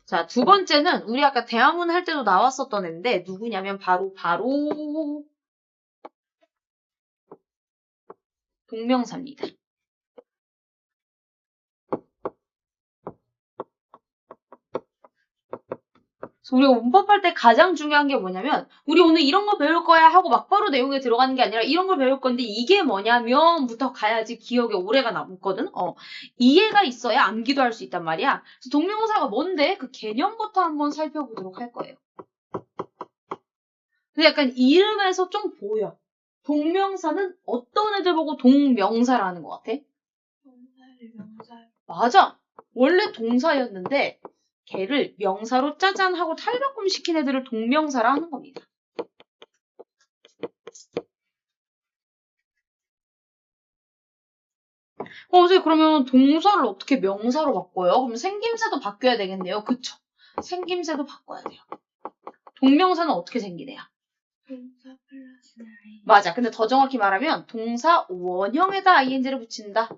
자, 두 번째는 우리 아까 대화문 할 때도 나왔었던 애인데 누구냐면 바로 동명사입니다. 그래서 우리가 문법할 때 가장 중요한 게 뭐냐면 우리 오늘 이런 거 배울 거야 하고 막바로 내용에 들어가는 게 아니라 이런 걸 배울 건데 이게 뭐냐면부터 가야지 기억에 오래가 남거든. 이해가 있어야 암기도 할 수 있단 말이야. 그래서 동명사가 뭔데? 그 개념부터 한번 살펴보도록 할 거예요. 근데 약간 이름에서 좀 보여. 동명사는 어떤 애들 보고 동명사라는 것 같아? 동사를 명사. 맞아. 원래 동사였는데 걔를 명사로 짜잔 하고 탈바꿈 시킨 애들을 동명사라 하는 겁니다. 선생님 그러면 동사를 어떻게 명사로 바꿔요? 그럼 생김새도 바뀌어야 되겠네요. 그쵸? 생김새도 바꿔야 돼요. 동명사는 어떻게 생기네요? 동사 플러스 ing. 맞아. 근데 더 정확히 말하면 동사 원형에다 ing를 붙인다.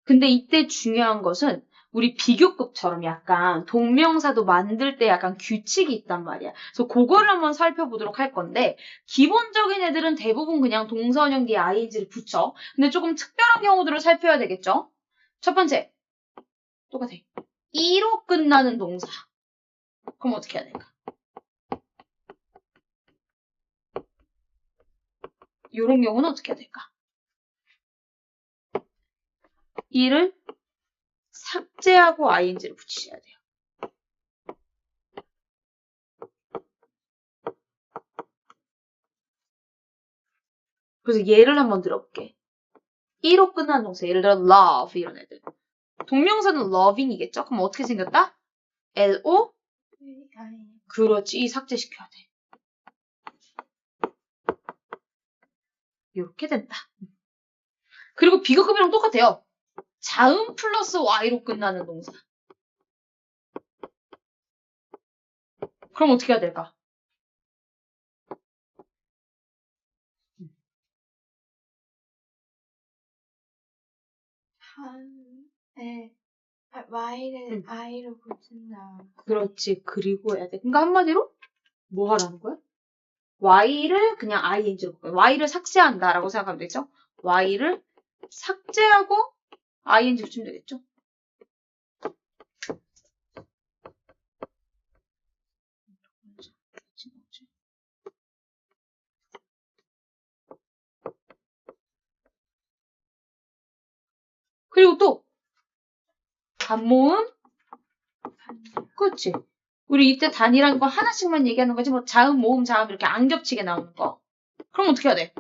근데 이때 중요한 것은 우리 비교급처럼 약간 동명사도 만들 때 약간 규칙이 있단 말이야. 그래서 그거를 한번 살펴보도록 할 건데 기본적인 애들은 대부분 그냥 동사 원형 뒤에 ing를 붙여. 근데 조금 특별한 경우들을 살펴야 되겠죠? 첫 번째, 똑같아. 이로 끝나는 동사. 그럼 어떻게 해야 될까? 이런 경우는 어떻게 해야 될까? 이를 삭제하고 ing를 붙이셔야 돼요. 그래서 예를 한번 들어볼게. 이로 끝나는 동사, 예를 들어 love 이런 애들. 동명사는 loving이겠죠? 그럼 어떻게 생겼다? L-O? 그렇지, 이 삭제시켜야 돼. 이렇게 된다. 그리고 비교급이랑 똑같아요. 자음 플러스 Y로 끝나는 동사. 그럼 어떻게 해야 될까? y를 i로 붙인다. 그렇지, 그리고 해야 돼. 그러니까 한마디로 뭐 하라는 거야? Y를 그냥 ing로 바꿔요. Y를 삭제한다라고 생각하면 되죠? Y를 삭제하고 ing 붙이면 되겠죠? 그리고 또 단모음 그렇지. 우리 이때 단이라는 거 하나씩만 얘기하는 거지 뭐 자음, 모음, 자음 이렇게 안 겹치게 나오는 거. 그럼 어떻게 해야 돼?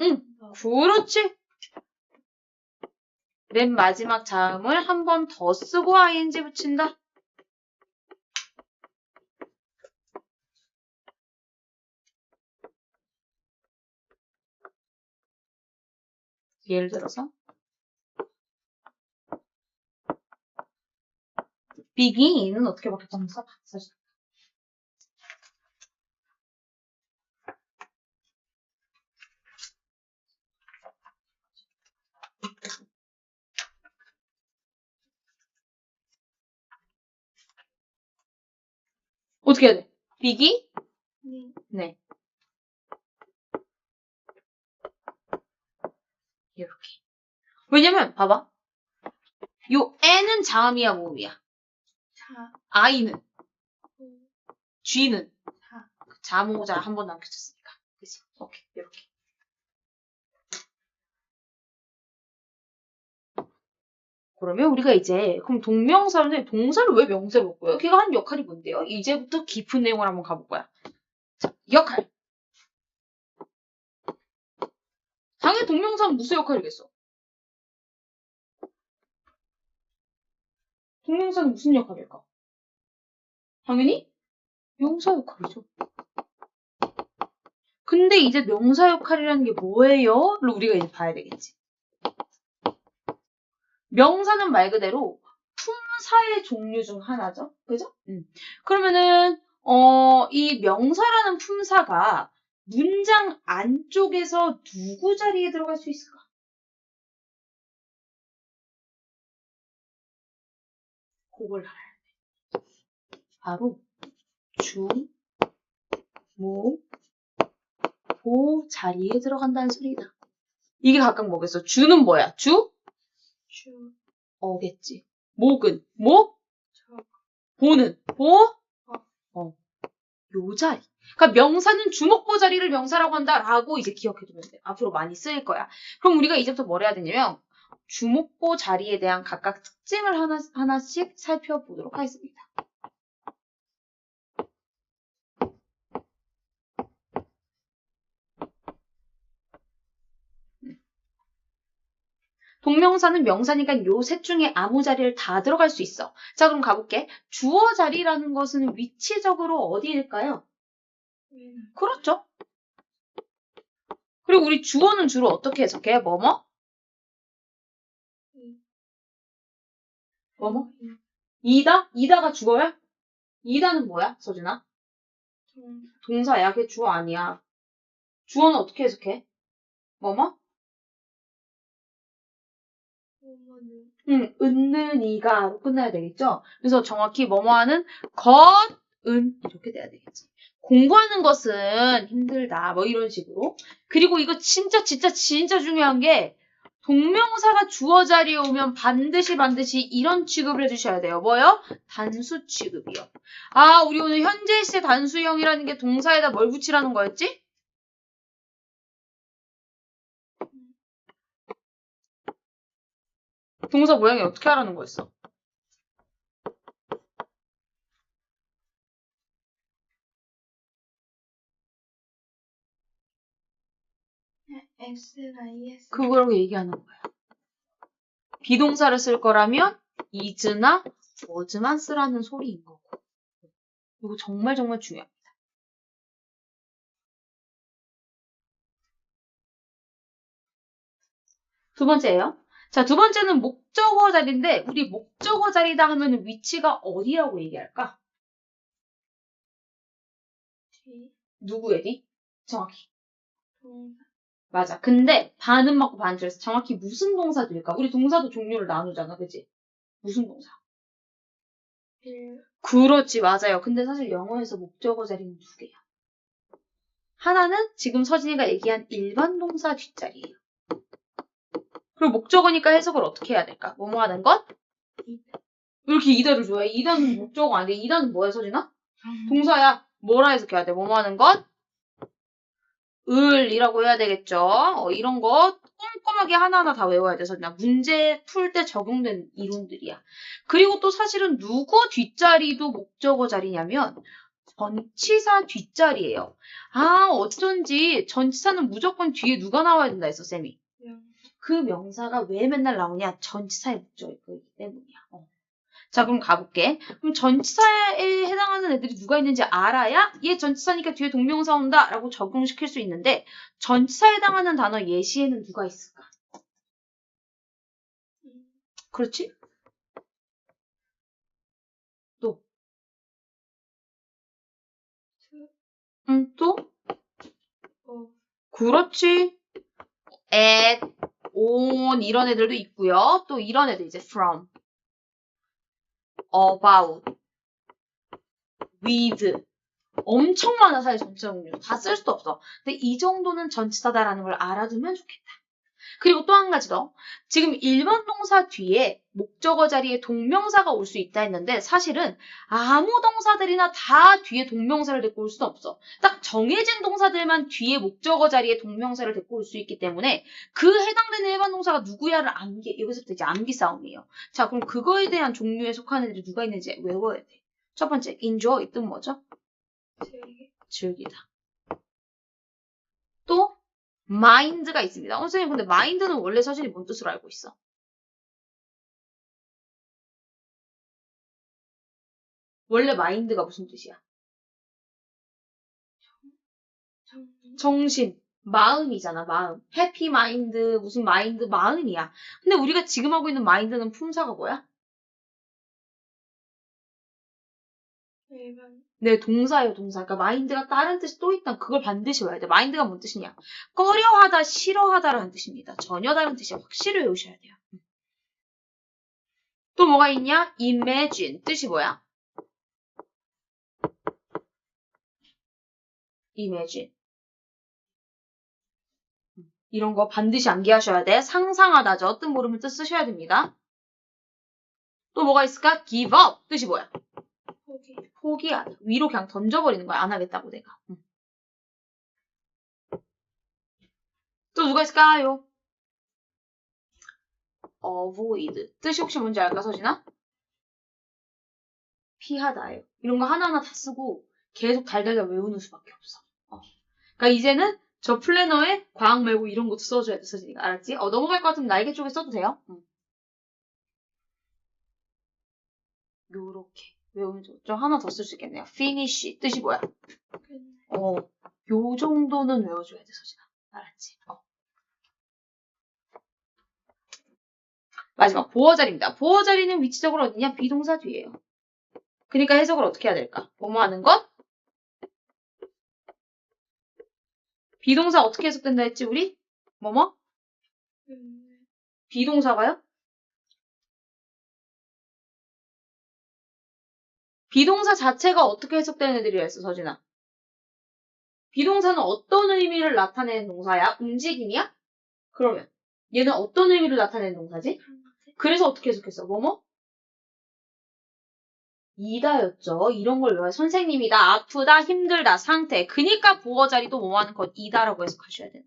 응, 그렇지. 맨 마지막 자음을 한 번 더 쓰고 ing 붙인다. 예를 들어서 begin은 어떻게 바뀌었다는 거 사실. 어떻게 해야 돼? begin? 네. 이렇게. 왜냐면 봐봐. 요 N은 자음이야 모음이야? I는? G는? 자모자 한 번 남겨줬으니까. 그치? 오케이. 이렇게. 그러면 우리가 이제 그럼 동명사인데 동사를 왜 명사로 바꿔요? 걔가 하는 역할이 뭔데요? 이제부터 깊은 내용을 한번 가볼 거야. 자, 역할. 당연히 동명사는 무슨 역할이겠어? 동명사는 무슨 역할일까? 당연히 명사 역할이죠. 근데 이제 명사 역할이라는 게 뭐예요? 를 우리가 이제 봐야 되겠지. 명사는 말 그대로 품사의 종류 중 하나죠. 그죠? 그러면은 이 명사라는 품사가 문장 안쪽에서 누구 자리에 들어갈 수 있을까? 그걸 알아야 돼. 바로 주, 모, 고 자리에 들어간다는 소리다. 이게 각각 뭐겠어? 주는 뭐야? 주? 주, 어겠지. 목은? 목? 저, 보는? 보? 요 자리. 그러니까 명사는 주목보 자리를 명사라고 한다라고 이제 기억해두면 돼. 앞으로 많이 쓰일 거야. 그럼 우리가 이제부터 뭘 해야 되냐면 주목보 자리에 대한 각각 특징을 하나씩 살펴보도록 하겠습니다. 동명사는 명사니까 요 셋 중에 아무 자리를 다 들어갈 수 있어. 자, 그럼 가볼게. 주어 자리라는 것은 위치적으로 어디일까요? 그렇죠. 그리고 우리 주어는 주로 어떻게 해석해? 뭐뭐? 뭐뭐? 이다? 이다가 주어야? 이다는 뭐야, 서준아? 동사야. 그게 주어 아니야. 주어는 어떻게 해석해? 뭐뭐? 은는 이가로 끝나야 되겠죠? 그래서 정확히 뭐뭐하는 것은 이렇게 돼야 되겠지. 공부하는 것은 힘들다. 뭐 이런 식으로. 그리고 이거 진짜 중요한 게 동명사가 주어 자리에 오면 반드시 이런 취급을 해주셔야 돼요. 뭐요? 단수 취급이요. 아, 우리 오늘 현재 시제 단수형이라는 게 동사에다 뭘 붙이라는 거였지? 동사 모양이 어떻게 하라는 거였어? X나 ES. 그거라고 얘기하는 거야. 비동사를 쓸 거라면 is나 was만 쓰라는 소리인 거고. 이거 정말 중요합니다. 두 번째예요. 자, 두 번째는 목적어 자리인데 우리 목적어 자리다 하면 위치가 어디라고 얘기할까? 뒤, 누구의 뒤? 정확히. 동사, 맞아. 근데 반은 맞고 반은 틀렸어. 정확히 무슨 동사들일까? 우리 동사도 종류를 나누잖아. 그치? 무슨 동사? 일, 그렇지. 맞아요. 근데 사실 영어에서 목적어 자리는 두 개야. 하나는 지금 서진이가 얘기한 일반 동사 뒷자리예요. 그리고 목적어니까 해석을 어떻게 해야 될까? 뭐뭐 하는 것? 이다. 왜 이렇게 이다를 좋아해? 이다는 목적어 아닌데 이다는 뭐야, 서진아? 동사야. 뭐라 해석해야 돼? 뭐뭐 하는 것? 을이라고 해야 되겠죠. 이런 거 꼼꼼하게 하나하나 다 외워야 돼, 서진아. 문제 풀 때 적용된 이론들이야. 그리고 또 사실은 누구 뒷자리도 목적어 자리냐면 전치사 뒷자리예요. 아, 어쩐지 전치사는 무조건 뒤에 누가 나와야 된다 했어, 쌤이. 명, 그 명사가 왜 맨날 나오냐? 전치사의 목적이기 때문이야. 자, 그럼 가볼게. 그럼 전치사에 해당하는 애들이 누가 있는지 알아야 얘 전치사니까 뒤에 동명사 온다 라고 적용시킬 수 있는데 전치사에 해당하는 단어 예시에는 누가 있을까? 그렇지? 또. 투, 또? 오, 그렇지. at, on 이런 애들도 있고요. 또 이런 애들 이제 from, about, with 엄청 많아 사실 전치사 종류. 다 쓸 수도 없어. 근데 이 정도는 전치사다라는 걸 알아두면 좋겠다. 그리고 또 한 가지 더. 지금 일반 동사 뒤에 목적어 자리에 동명사가 올 수 있다 했는데 사실은 아무 동사들이나 다 뒤에 동명사를 데리고 올 수는 없어. 딱 정해진 동사들만 뒤에 목적어 자리에 동명사를 데리고 올 수 있기 때문에 그 해당되는 일반 동사가 누구야를 여기서부터 이제 암기 싸움이에요. 자, 그럼 그거에 대한 종류에 속하는 애들이 누가 있는지 외워야 돼. 첫 번째, enjoy 뜻 뭐죠? 즐기, 즐기다. 또 mind가 있습니다. 선생님 근데 mind는 원래 사실이 뭔 뜻으로 알고 있어? 원래 mind가 무슨 뜻이야? 정신. 마음이잖아, 마음. 해피 마인드, 무슨 마인드, 마음이야. 근데 우리가 지금 하고 있는 마인드는 품사가 뭐야? 일반 네, 동사예요, 동사. 그러니까 마인드가 다른 뜻이 또 있다. 그걸 반드시 외워야 돼. 마인드가 뭔 뜻이냐? 꺼려하다, 싫어하다라는 뜻입니다. 전혀 다른 뜻이 확실히 외우셔야 돼요. 또 뭐가 있냐? imagine. 뜻이 뭐야? imagine. 이런 거 반드시 암기하셔야 돼. 상상하다죠. 뜻 모르면 뜻 쓰셔야 됩니다. 또 뭐가 있을까? give up. 뜻이 뭐야? 포기. 포기하다. 위로 그냥 던져버리는 거야. 안 하겠다고 내가. 또 누가 있을까요? avoid. 뜻이 혹시 뭔지 알까, 서진아? 피하다예요. 이런 거 하나하나 다 쓰고 계속 달달달 외우는 수밖에 없어. 그러니까 이제는 저 플래너에 과학 말고 이런 것도 써줘야 돼, 서진이가. 알았지? 넘어갈 것 같으면 날개 쪽에 써도 돼요. 요렇게 외우면 좀 하나 더 쓸 수 있겠네요. finish. 뜻이 뭐야? 요 정도는 외워줘야 돼, 서진아. 알았지? 마지막 보어 자리입니다. 보어 자리는 위치적으로 어디냐? 비동사 뒤에요. 그러니까 해석을 어떻게 해야 될까? 뭐뭐 하는 것? 비동사 어떻게 해석된다 했지, 우리? 뭐뭐? 비동사가요? 비동사 자체가 어떻게 해석되는 애들이라 했어, 서진아? 비동사는 어떤 의미를 나타내는 동사야? 움직임이야? 그러면 얘는 어떤 의미를 나타내는 동사지? 그래서 어떻게 해석했어? 뭐뭐? 이다였죠. 이런 걸 외워요. 선생님이다, 아프다, 힘들다, 상태. 그니까 보어 자리도 뭐 하는 것? 이다라고 해석하셔야 돼요.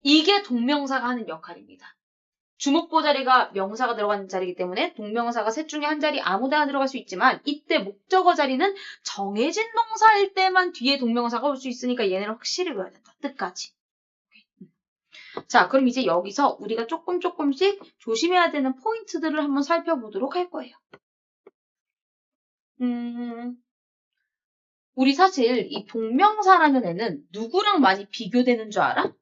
이게 동명사가 하는 역할입니다. 주목보 자리가 명사가 들어가는 자리이기 때문에 동명사가 셋 중에 한 자리 아무데나 들어갈 수 있지만 이때 목적어 자리는 정해진 동사일 때만 뒤에 동명사가 올 수 있으니까 얘네를 확실히 외워야 된다. 뜻까지. 자, 그럼 이제 여기서 우리가 조금씩 조심해야 되는 포인트들을 한번 살펴보도록 할 거예요. 우리 사실 이 동명사라는 애는 누구랑 많이 비교되는 줄 알아?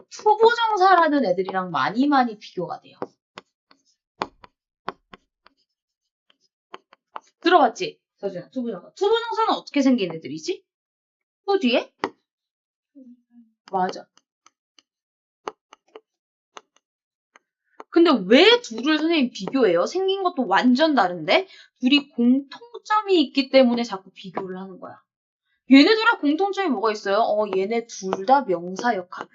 투부정사라는 애들이랑 많이 비교가 돼요. 들어봤지? 서준아, 투부정사. 투부정사는 어떻게 생긴 애들이지? 또 뒤에? 맞아. 근데 왜 둘을 선생님 비교해요? 생긴 것도 완전 다른데? 둘이 공통점이 있기 때문에 자꾸 비교를 하는 거야. 얘네들의 공통점이 뭐가 있어요? 얘네 둘 다 명사 역할을 해.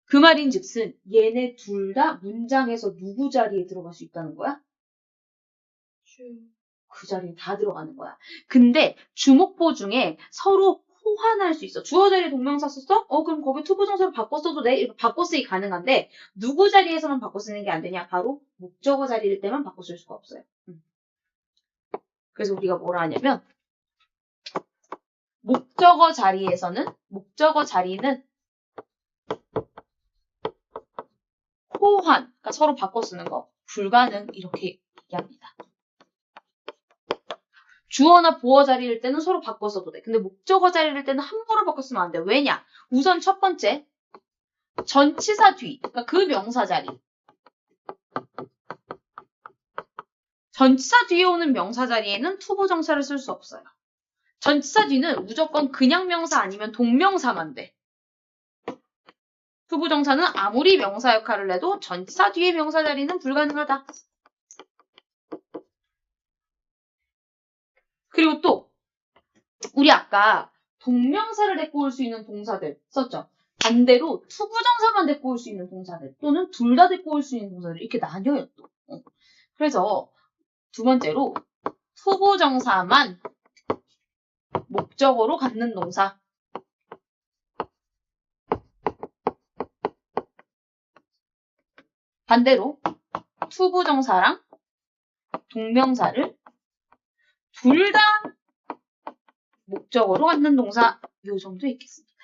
그 말인즉슨 얘네 둘 다 문장에서 누구 자리에 들어갈 수 있다는 거야? 그 자리에 다 들어가는 거야. 근데 주목보 중에 서로 호환할 수 있어. 주어 자리에 동명사 썼어? 그럼 거기 투부정사로 바꿔 써도 돼? 이렇게 바꿔 쓰기 가능한데 누구 자리에서만 바꿔 쓰는 게 안 되냐? 바로 목적어 자리일 때만 바꿔 쓸 수가 없어요. 그래서 우리가 뭐라 하냐면 목적어 자리는 호환, 그러니까 서로 바꿔 쓰는 거 불가능 이렇게 얘기합니다. 주어나 보어 자리일 때는 서로 바꿔 써도 돼. 근데 목적어 자리일 때는 함부로 바꿔 쓰면 안 돼. 왜냐? 우선 첫 번째, 전치사 뒤, 그러니까 그 명사 자리. 전치사 뒤에 오는 명사 자리에는 투부정사를 쓸 수 없어요. 전치사 뒤는 무조건 그냥 명사 아니면 동명사만 돼. 투부정사는 아무리 명사 역할을 해도 전치사 뒤에 명사 자리는 불가능하다. 그리고 또 우리 아까 동명사를 데리고 올 수 있는 동사들 썼죠? 반대로 투부정사만 데리고 올 수 있는 동사들 또는 둘 다 데리고 올 수 있는 동사들 이렇게 나뉘어요 또. 그래서 두 번째로 투부정사만 목적어로 갖는 동사. 반대로 투부정사랑 동명사를 둘 다 목적어로 갖는 동사 요 정도 있겠습니다.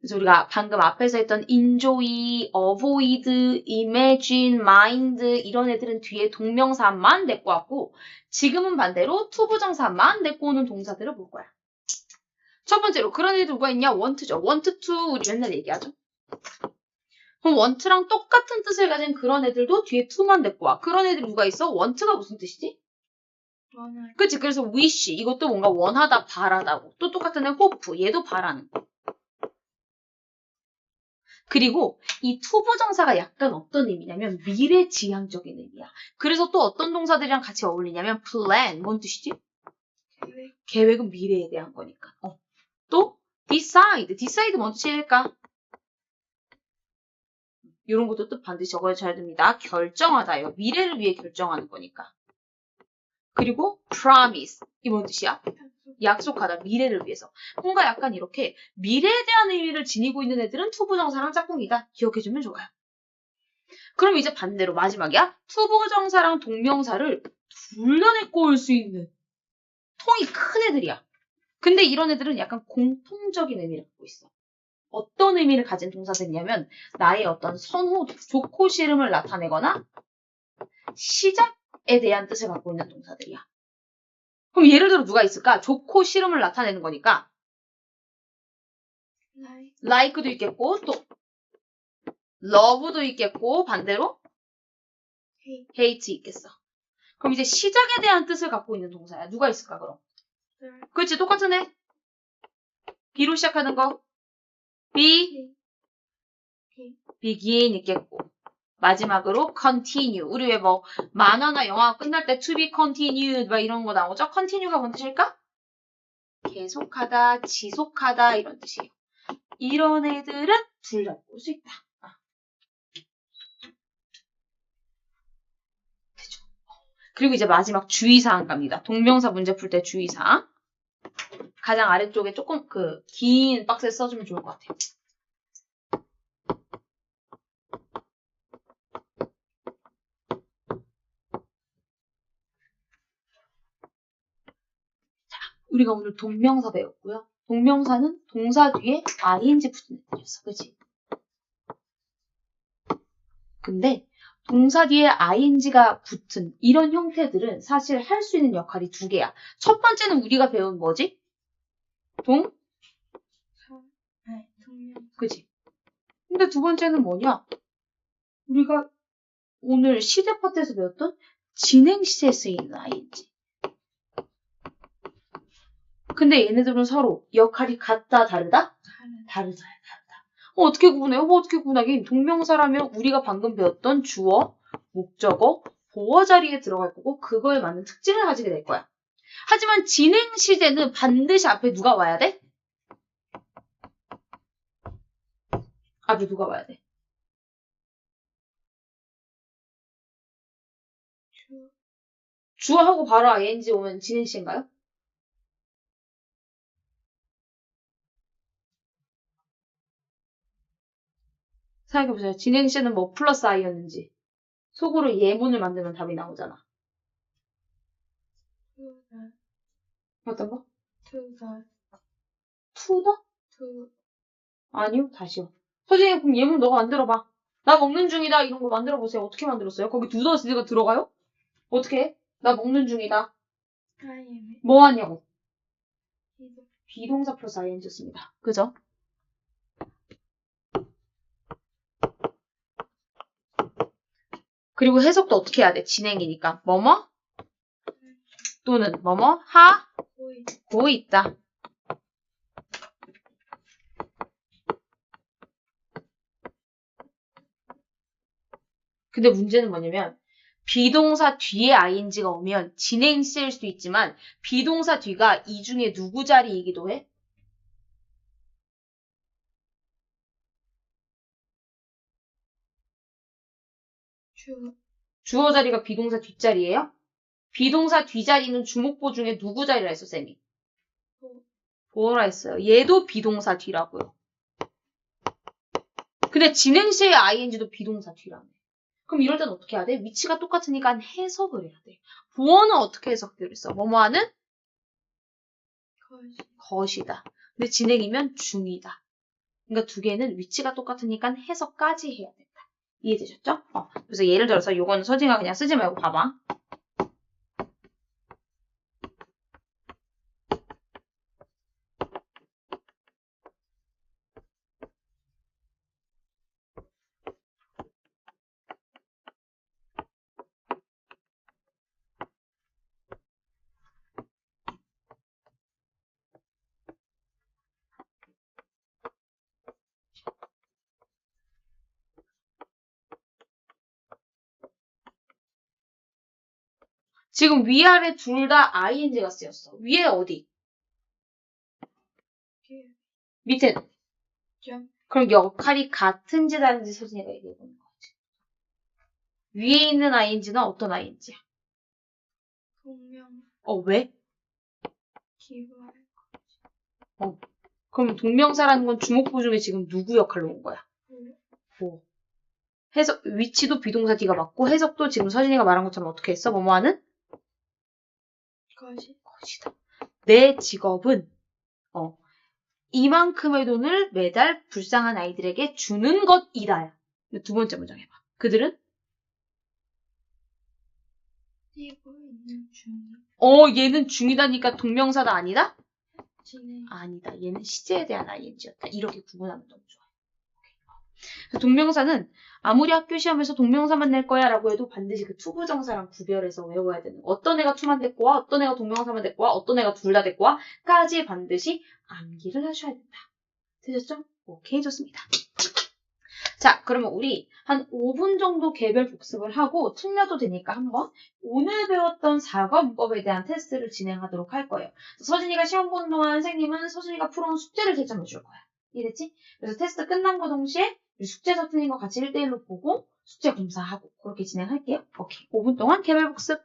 그래서 우리가 방금 앞에서 했던 enjoy, avoid, imagine, mind 이런 애들은 뒤에 동명사만 내고 왔고 지금은 반대로 투부정사만 내고 오는 동사들을 볼 거야. 첫 번째로 그런 애들 누가 있냐? want죠. want to 우리 맨날 얘기하죠. 그럼 want랑 똑같은 뜻을 가진 그런 애들도 뒤에 to만 내고 와. 그런 애들 누가 있어? want가 무슨 뜻이지? 원할. 그치? 그래서 wish 이것도 뭔가 원하다, 바라다고. 또 똑같은 애 hope 얘도 바라는 거. 그리고 이 투부정사가 약간 어떤 의미냐면 미래지향적인 의미야. 그래서 또 어떤 동사들이랑 같이 어울리냐면 plan, 뭔 뜻이지? 계획. 계획은 미래에 대한 거니까. 또 decide 뭔 뜻일까? 이런 것도 또 반드시 적어줘야 됩니다. 결정하다요. 미래를 위해 결정하는 거니까. 그리고 promise 이 뭔 뜻이야? 약속하다. 미래를 위해서. 뭔가 약간 이렇게 미래에 대한 의미를 지니고 있는 애들은 투부정사랑 짝꿍이다. 기억해주면 좋아요. 그럼 이제 반대로 마지막이야. 투부정사랑 동명사를 둘 다 내고 올 수 있는 통이 큰 애들이야. 근데 이런 애들은 약간 공통적인 의미를 갖고 있어. 어떤 의미를 가진 동사들이냐면 나의 어떤 선호, 좋고 싫음을 나타내거나 시작에 대한 뜻을 갖고 있는 동사들이야. 그럼 예를 들어 누가 있을까? 좋고 싫음을 나타내는 거니까 like. like도 있겠고 또 love도 있겠고 반대로 hate. hate 있겠어. 그럼 이제 시작에 대한 뜻을 갖고 있는 동사야. 누가 있을까 그럼? start. 그렇지 똑같은 애. B로 시작하는 거. B, begin 있겠고 마지막으로 continue. 우리 왜 뭐 만화나 영화 끝날 때 to be continued 막 이런 거 나오죠? continue가 뭔 뜻일까? 계속하다, 지속하다 이런 뜻이에요. 이런 애들은 둘 다 볼 수 있다. 되죠? 그리고 이제 마지막 주의사항 갑니다. 동명사 문제 풀 때 주의사항. 가장 아래쪽에 조금 긴 박스에 써주면 좋을 것 같아요. 우리가 오늘 동명사 배웠고요. 동명사는 동사 뒤에 ing 붙은 애들이었어. 그치? 근데 동사 뒤에 ing가 붙은 이런 형태들은 사실 할 수 있는 역할이 두 개야. 첫 번째는 우리가 배운 뭐지? 동명. 그치? 근데 두 번째는 뭐냐? 우리가 오늘 시제 파트에서 배웠던 진행 시제에 쓰이는 ing. 근데 얘네들은 서로 역할이 같다, 다르다? 다르다. 어떻게 구분해요? 어떻게 구분하긴? 동명사라면 우리가 방금 배웠던 주어, 목적어, 보어 자리에 들어갈 거고 그거에 맞는 특징을 가지게 될 거야. 하지만 진행 시제는 반드시 앞에 누가 와야 돼? 앞에 누가 와야 돼? 주어하고 바로 ing 오면 진행 시인가요? 생각해보세요. 진행 시는 뭐 플러스 i였는지. 속으로 예문을 만들면 답이 나오잖아. 어떤 거? 투더? 아니요. 다시요. 선생님 그럼 예문 너가 만들어봐. 나 먹는 중이다 이런 거 만들어보세요. 어떻게 만들었어요? 거기 두더지가 들어가요? 어떻게 해? 나 먹는 중이다. 뭐 하냐고? 비동사 플러스 ing였습니다. 그죠? 그리고 해석도 어떻게 해야 돼? 진행이니까. 뭐뭐? 또는 뭐뭐? 하고 있다. 근데 문제는 뭐냐면 비동사 뒤에 ing가 오면 진행 시일 수도 있지만 비동사 뒤가 이 중에 누구 자리이기도 해? 주어 자리가 비동사 뒷자리예요? 비동사 뒤자리는 주목보 중에 누구 자리라 했어, 쌤이? 보어라 했어요. 얘도 비동사 뒤라고요. 근데 진행 시의 ing도 비동사 뒤라네. 그럼 이럴 땐 어떻게 해야 돼? 위치가 똑같으니까 해석을 해야 돼. 보어는 어떻게 해석되겠어? 뭐뭐 하는? 것이다. 근데 진행이면 중이다. 그러니까 두 개는 위치가 똑같으니까 해석까지 해야 된다. 이해되셨죠? 그래서 예를 들어서 요거는 서진이가 그냥 쓰지 말고 봐봐. 지금 위아래 둘 다 ing가 쓰였어. 위에 어디? 밑에는? 점. 그럼 역할이 같은지 다른지 서진이가 얘기해보는 거지. 위에 있는 ing는 어떤 ing야? 동명. 왜? 기부할. 그럼 동명사라는 건 주목부 중에 지금 누구 역할로 온 거야? 해석, 위치도 비동사 D가 맞고 해석도 지금 서진이가 말한 것처럼 어떻게 했어? 뭐뭐 하는? 것이다. 내 직업은 이만큼의 돈을 매달 불쌍한 아이들에게 주는 것이다. 두 번째 문장 해봐. 그들은? 뛰고 있는 중이. 얘는 중이다니까 동명사다 아니다? 진행. 아니다. 얘는 시제에 대한 ing였다. 이렇게 구분하면 너무 좋아요. 동명사는 아무리 학교 시험에서 동명사만 낼 거야 라고 해도 반드시 그 투부정사랑 구별해서 외워야 되는 거. 어떤 애가 투만 됐고 와, 어떤 애가 동명사만 됐고 와, 어떤 애가 둘 다 됐고 와 까지 반드시 암기를 하셔야 된다. 되셨죠? 오케이, 좋습니다. 자, 그러면 우리 한 5분 정도 개별 복습을 하고 틀려도 되니까 한번 오늘 배웠던 사과 문법에 대한 테스트를 진행하도록 할 거예요. 서진이가 시험 보는 동안 선생님은 서진이가 풀어온 숙제를 채점해 줄 거야. 이해됐지? 그래서 테스트 끝난 거 동시에 숙제에서 틀린 거 같이 1대1로 보고 숙제 검사하고 그렇게 진행할게요. 오케이. 5분 동안 개별 복습.